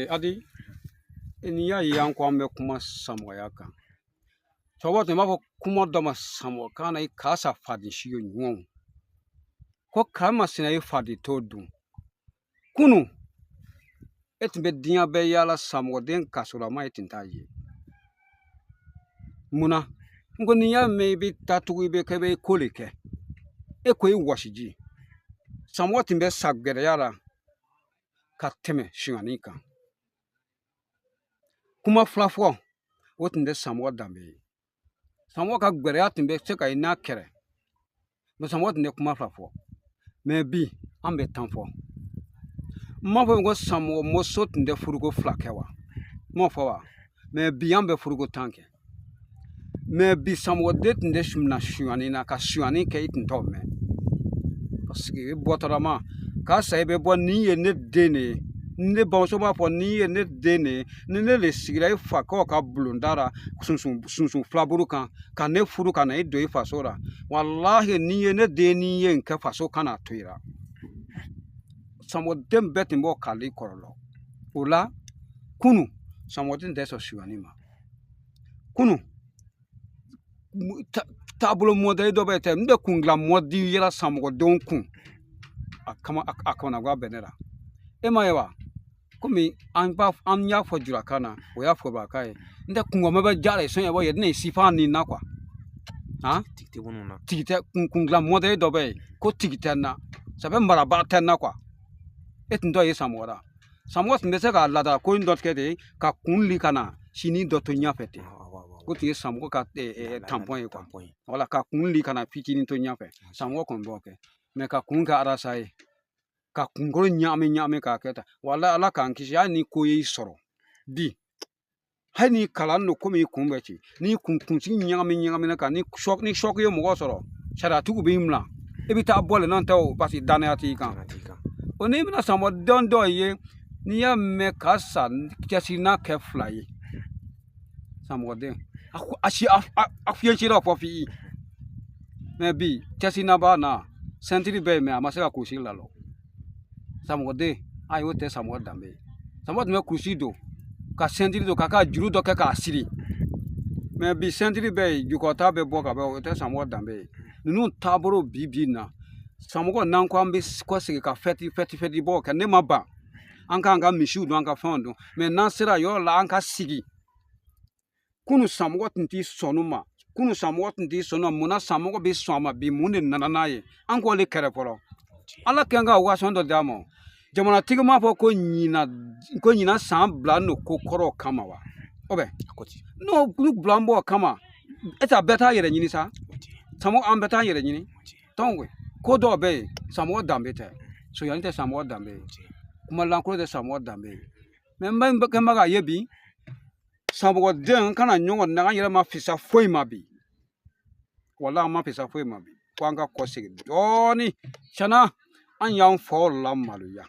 Adi ni ya yan kwa me kuma samo ya kan. Chobo te mabo kuma do ma samo kana I kasa fadi shi yo nyon. Ko kama sina I fadi todu. Kunu be dinya be yala samo den kasura ma itinta ye. Muna ngo ni ya me bi tatu be ke be koleke. Ko I washiji. Samo timbe saggere yala ka teme shingani kan. Kuma flafo wotinde samo dambe. Samo ka gbere atimbe seka ina kere. Me samo tinde kuma flafo. Me bi ambe tanfo. Mafo ngo samo moso tinde furugo flakewa. Mafo wa. Me bi ambe furugo tanke. Me bi samo de tinde shumna shuani na ka shuani ke itinto me. Parce que botarama ka sa ebe bo ni ye ne dene. Ne bonso ma fo ni ye ne dene ne le sigira ifa ko ka blundara sunsun flaburu kan ka ne furu kan na do ifa sora wallahi ni ye ne de ni ye nke faso kana toira samo dem betin bo kali korolo ola kunu samo din deso shuani ma kunu tabulo modai do bete mde kungla modi yela samo don kun akama gwa benera emayewa komi an ya fo jura kana o ya fo ba kai nda kungo mebe jare so ya bo ye ne sifa ni na kwa ha tikite wonuna tikite kungla mode do be ko tikite na sabe mara ba ten na kwa etindo ye samora samwa tinde se ka lada ko indot kede ka kunli kana shini do to nya fete ko ti samko ka tampon ye kwa wala ka kunli kana pitini to nya fe samwo kon boke me ka kunga arasai ka kungoro nyame ka keta wala ala kan kishi ani ko yi soro bi hani kala no ko mi kumbechi ni kunkunsi nyame na ka ni shock yo mo soro shara tugu bi mla ebi ta bole non taw basi dana ati kan oni mina samo dondo ye ni ya me kasa kesi na ke fly samo de ashi afye chiro for fi maybe kesi na ba na sentiri be me amasaka kushi lalo samo de ayo te samo dambe samo de me kusido ka sentiri do ka juru do ka asiri me bi sentiri be jukota be boka be te samo dambe nu taboro bibi na samo ko nan ko ambe ko sigi ka feti bo ka ne maba anka mishu do anka fondo me nan sira yo la anka sigi kunu samo ko tinti sonuma kunu samo ko tinti sonuma muna samo ko be soma bi munde nananaye anko le kere poro ala kenga wa sondo damo jamana tigma fo ko nyina sam blano ko koro kama wa obe no blambo kama eta beta yere nyini sa samo am beta yere nyini tongwe ko do be samo dambe te so yante samo dambe kuma lankro de samo dambe memba kama ga yebi samo den kana nyongo na yere ma fisa foi mabi wala ma fisa foi mabi kwanga ko sigi doni chana an yang fo la maluya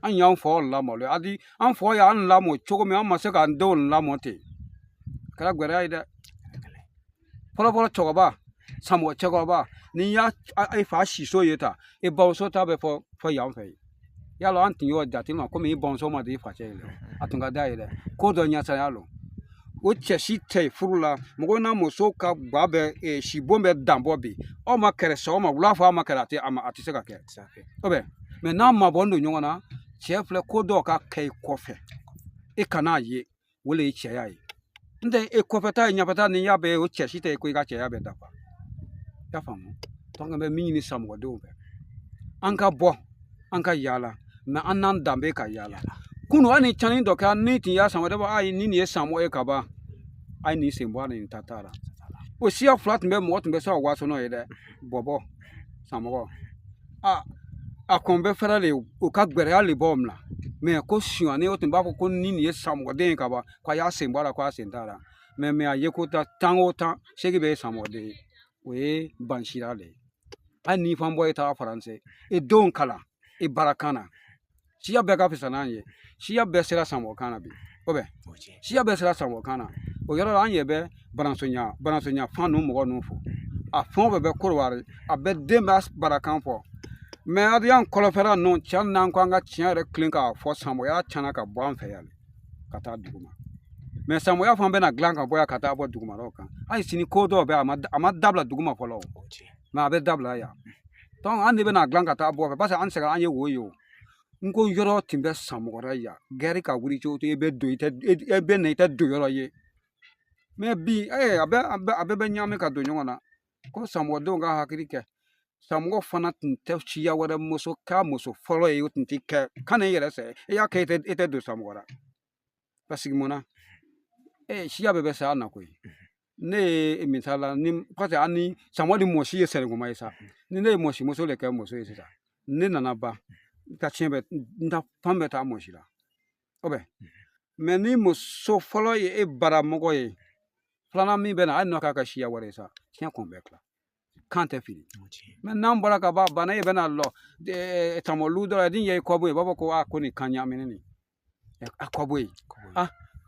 an yang fo la maluya adi an fo ya an la mo chogo me an ma se ka ndo la mo te kala gwere ai da polo chogo ba samo chogo ba ni ya ai fa shi so yeta e ba so ta be fo yang fe ya lo an tin yo da tin ma ko me bon so ma de fa che le atunga da ile ko do nya sa ya lo o che shi te furula mo go na mo so ka gba be shi bombe dambo bi o ma kere so ma wula fa ma kere ati ama ati se ka ke obe me na ma bondo nyona chef le ko do ka kai kofe e kana ye wole che ya yi nde e kofe ta nya pata ni ya be o che shi te ko ga che ya be da fa ya famu to nga be mi ni sam go do be anka bo anka yala me anan dambe ka yala kunu ani chani do ka ni ti ya sam de ba ai ni ni sam e ka ba ai ni se mbo ni tatara o sia flat me mo to be so wa so no ye de bobo sam go a kombe ferale o ka gbere ale bomla me ko shuani o timba ko ni ni sam go de ka ba kwa ya se mbo ra kwa se ndara me aye ko ta tango ta segi be sam go de we banshirale ani fambo eta français e don kala e barakana siya be ka fisana ye siya be sera samo kana bi obe siya be sera samo kana o yoro an ye be baransonya fanu mo no fo a fon be korware a be de mas barakan fo mais adi yan kɔlɔfɛra ninnu cɛ n'an ko an ka tiɲɛ yɛrɛ tilen k'a fɔ samoya tiɲɛna ka bɔ an fɛ yan ka taa dugu ma mais samoya fan bɛna dilan ka bɔ yan ka taa bɔ dugumalaw kan hali sini ko dɔw bɛ a ma dabila dugu ma fɔlɔ mais a bɛ dabila yan donc an de bɛna dilan ka taa bɔ fɛ parce que an sɛgɛn an ye wo ye o n ko yɔrɔ tun bɛ samɔgɔra yan gɛri ka wuli cogo i bɛ don i bɛ na i tɛ don yɔrɔ ye mais bi a bɛɛ bɛ ɲagami ka don ɲɔgɔn na ko samɔgɔdenw ka hakili kɛ samɔgɔ fana tun tɛ siya wɛrɛ muso k'a muso fɔlɔ ye o tun tɛ kɛ kan'i yɛrɛ sɛ i y'a kɛ i tɛ don samɔgɔra parce que mun na siya bɛɛ bɛ sa an na koyi ne ye misala ni parce que ani samɔgɔ ni mɔsi ye sɛnɛkoma ye sa ni ne ye mɔsi muso de kɛ muso ye sisan ne nana ban ka tiɲɛ bɛ n ta fan bɛ taa mɔsi la o bɛ mais ni muso fɔlɔ ye e baramɔgɔ ye filanan min bɛ na hali n'o k'a ka siya wɛrɛ ye sa tiɲɛ kɔni bɛ tila kan tɛ fili mais n'an bɔra ka ban bana e bɛna lɔ tamɔlu dɔ la ni ye kɔbɔ ye u b'a fɔ ko ko nin kan ɲaminen nin a kɔbɔ ye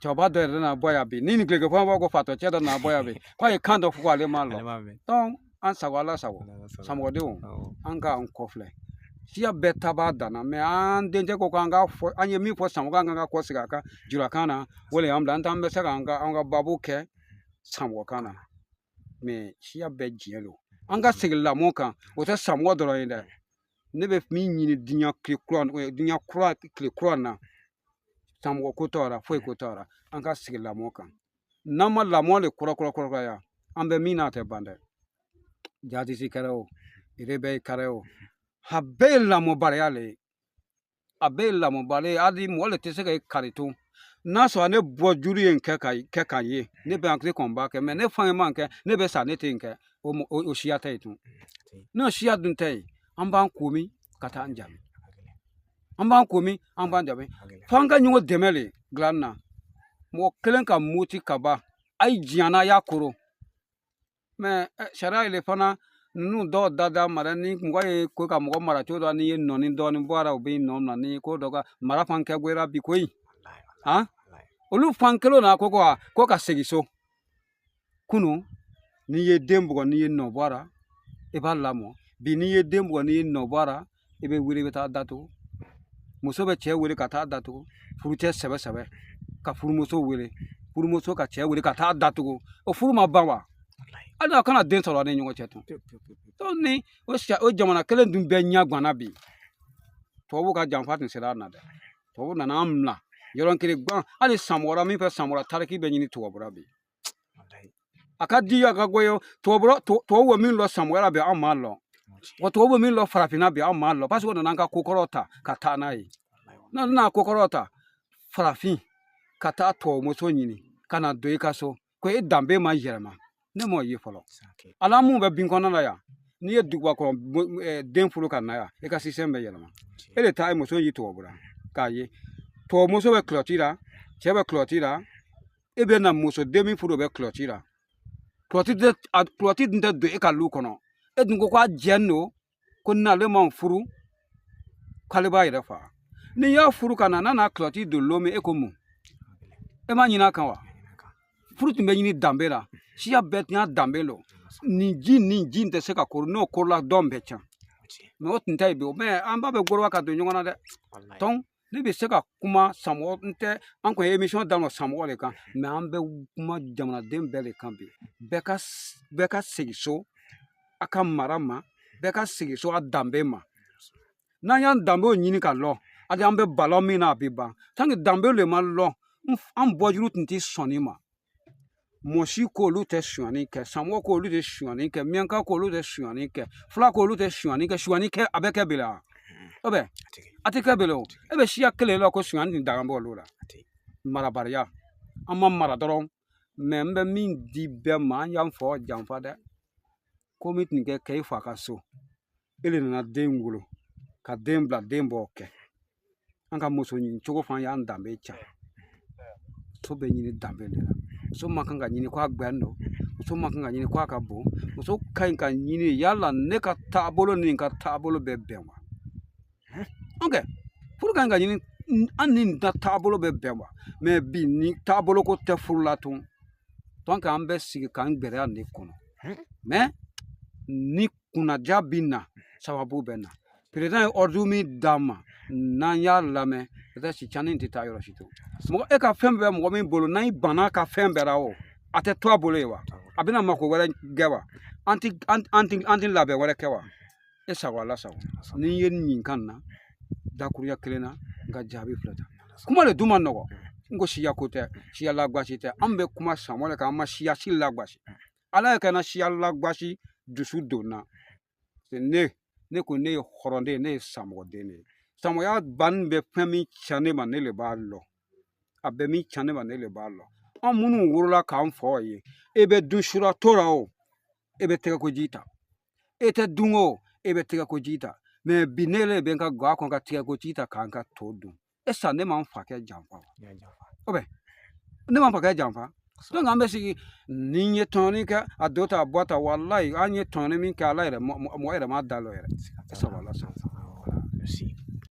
cɛkɔrɔba dɔ yɛrɛ nana bɔ yan bi ni nin tilekɛ fɔ b'a ko fatɔ cɛ dɔ nana bɔ yan bi k'a ye kan dɔ fɔ ko ale ma lɔ donc an sago ala sago samɔgɔdenw an ka an kɔfilɛ siya bɛɛ ta b'a danna mais an denkɛ ko k'an ka fɔ an ye min fɔ samɔgɔ an ka kɔ segin a ka julakan na o le y'an bila an t'an bɛ se k'an ka baabu kɛ samɔgɔkan na mais siya bɛɛ diɲɛ don an ka segin lamɔ kan o tɛ samɔgɔ dɔrɔn ye dɛ ne bɛ min ɲini diɲɛ kura tile kura na samɔgɔ ko t'a la foyi ko t'a la an ka segin lamɔ kan n'an ma lamɔ de kɔrɔkɔrɔya an bɛ min na a tɛ ban dɛ jatisi kɛra o rebɛyi kɛra o a bɛɛ ye lamɔbaliya le ye a bɛɛ ye lamɔbaliya ye hali mɔgɔ le tɛ se ka i kari to n'a sɔrɔ ne bɔ juru ye n kɛ ka ye ne bɛ hakili kɔni b'a kɛ mais ne fana man kɛ ne bɛ sa ne tɛ n kɛ o siya tɛ yen tun n'o siya dun tɛ yen an b'an komi ka taa an jaabi an b'an komi an b'an jaabi f'an ka ɲɔgɔn dɛmɛ le dilanni na mɔgɔ kelen ka muti ka ban a ye jiyana a y'a koro mais sariya le fana ninnu dɔw da mara ni mɔgɔ ye ko ka mɔgɔ mara cogo dɔ n'i ye nɔɔni dɔɔni bɔ a la u bɛ nɔ na ni ko dɔ ka mara fan kɛ goyara bi koyi olu fan kelen na ko ka segin so kunun n'i ye den bugɔ n'i ye nɔ bɔ a la i b'a lamɔ bi n'i ye den bugɔ n'i ye nɔ bɔ a la i bɛ wuli i bɛ taa datugu muso bɛ cɛ wele ka taa datugu furucɛ sɛbɛ sɛbɛ ka furumuso wele furumuso ka cɛ wele ka taa datugu o furu ma ban wa hali a kana den sɔrɔ a ni ɲɔgɔn cɛ tun ni o jamana kelen dun bɛɛ ɲɛ ganna bi tubabuw ka janfa tun sera a na dɛ tubabu nana an mina yɔrɔ kelen gan hali samɔgɔra min fɛ samɔgɔra tariki bɛ ɲini tubabura bi a ka di a ka goyo tubabu bɛ min lɔ samɔgɔra bi an m'a lɔ wa tubabu bɛ min lɔ farafinna bi an m'a lɔ parce que o nana an ka kokɔrɔw ta ka taa n'a ye n'a nana kokɔrɔw ta farafin ka taa tubabumuso ɲini ka na don i ka so ko e danbe ma yɛlɛma ne m'o ye fɔlɔ ala mun bɛ bin kɔnɔna la yan n'i ye duguba kɔnɔ den furu ka na yan i ka système bɛ yɛlɛma e de taa muso yi tubabura k'a ye tubabumuso bɛ kulɔti la cɛ bɛ kulɔti la e bɛ na muso den min furu o bɛ kulɔti la kulɔti dun tɛ don e ka lu kɔnɔ e dun ko k'a jɛn don ko n'ale ma furu k'ale b'a yɛrɛ faga n'i y'a furu ka na n'a kulɔti don lon min e ko mun e ma ɲin'a kan wa furu tun bɛ ɲini danbe la siya bɛɛ tun y'a danbe lo nin ji tɛ se ka koro n'o korola dɔn bɛɛ can mais o tun tɛ yen bi mais an b'a bɛ goroba ka don ɲɔgɔn na dɛ donc ne bɛ se ka kuma samɔgɔ n tɛ an kɔni ye émission daminɛ samɔgɔ de kan mais an bɛ kuma jamanaden bɛɛ de kan bi bɛɛ ka segin so a ka mara ma bɛɛ ka segin so a danbe ma n'an y'an danbew ɲini ka lɔ hali an bɛ balon min na a bɛ ban tant que danbew le ma lɔ an bɔjuru tun tɛ sɔnni ma mɔsi ko olu tɛ sonyani kɛ samɔgɔ ko olu tɛ sonyani kɛ miyanka ko olu tɛ sonyani kɛ fila ko olu tɛ sonyani kɛ sonyani kɛ a bɛ kɛ bele wa o bɛ a tɛ kɛ bele o e bɛ siya kelen la ko sonyani tun dagan bɔ olu la marabaliya an ma mara dɔrɔn mais n bɛ min di bɛɛ ma an y'an fɔ janfa dɛ ko min tun kɛ i fa ka so e de nana den wolo ka den bila den b'o kɛ an ka muso ɲini cogo fana y'an danbe can muso bɛ ɲini danbe de la muso ma kan ka ɲini ko a gbɛn don muso ma kan ka ɲini ko a ka bon muso ka ɲi ka ɲini yala ne ka taabolo ni ka taabolo bɛ bɛn wa ok furu ka ɲi ka ɲini an ni nin taabolo bɛ bɛn wa mais bi ni taabolo ko tɛ furu la tun donc an bɛ sigi k'an gɛrɛya ne kɔnɔ mais ni kunnaja bɛ na sababu bɛ na Président ordre min d'a ma n'an y'a lamɛn peut-être si cani tɛ taa yɔrɔ si to mɔgɔ e ka fɛn bɛɛ mɔgɔ min bolo n'a banna ka fɛn bɛɛ la o a tɛ to a bolo ye wa a bɛna mako wɛrɛ kɛ wa an ti labɛn wɛrɛ kɛ wa e sago ala sago ni ye nin kan na dakuruya kelen na n ka jaabi filɛ tan kuma de dun ma nɔgɔ n ko siya ko tɛ siya lagwasi tɛ an bɛ kuma samɔ de kan an ma siya si lagwasi ala ye kana siya lagwasi dusu donna ne ko ne ye hɔrɔnden ne ye samɔgɔden de ye samɔya banni bɛ fɛn min ca ne ma ne le b'a lɔ a bɛ min ca ne ma ne le b'a lɔ an minnu wolola k'an fɔ ye e bɛ dun sura tora o e bɛ tɛgɛ ko ji ta e tɛ dun o e bɛ tɛgɛ ko ji ta mɛ bi ne le bɛ n ka ga kɔnɔ ka tɛgɛ ko ji ta k'an ka to dun e sa ne ma n fa kɛ janfa o bɛ ne ma n fa kɛ janfa donc an bɛ sigi ni n ye tɔɲɔni kɛ a do ta a bɔ ta walayi an ye tɔɲɔni min kɛ ala yɛrɛ mɔgɔ yɛrɛ m'a da lɔ yɛrɛ.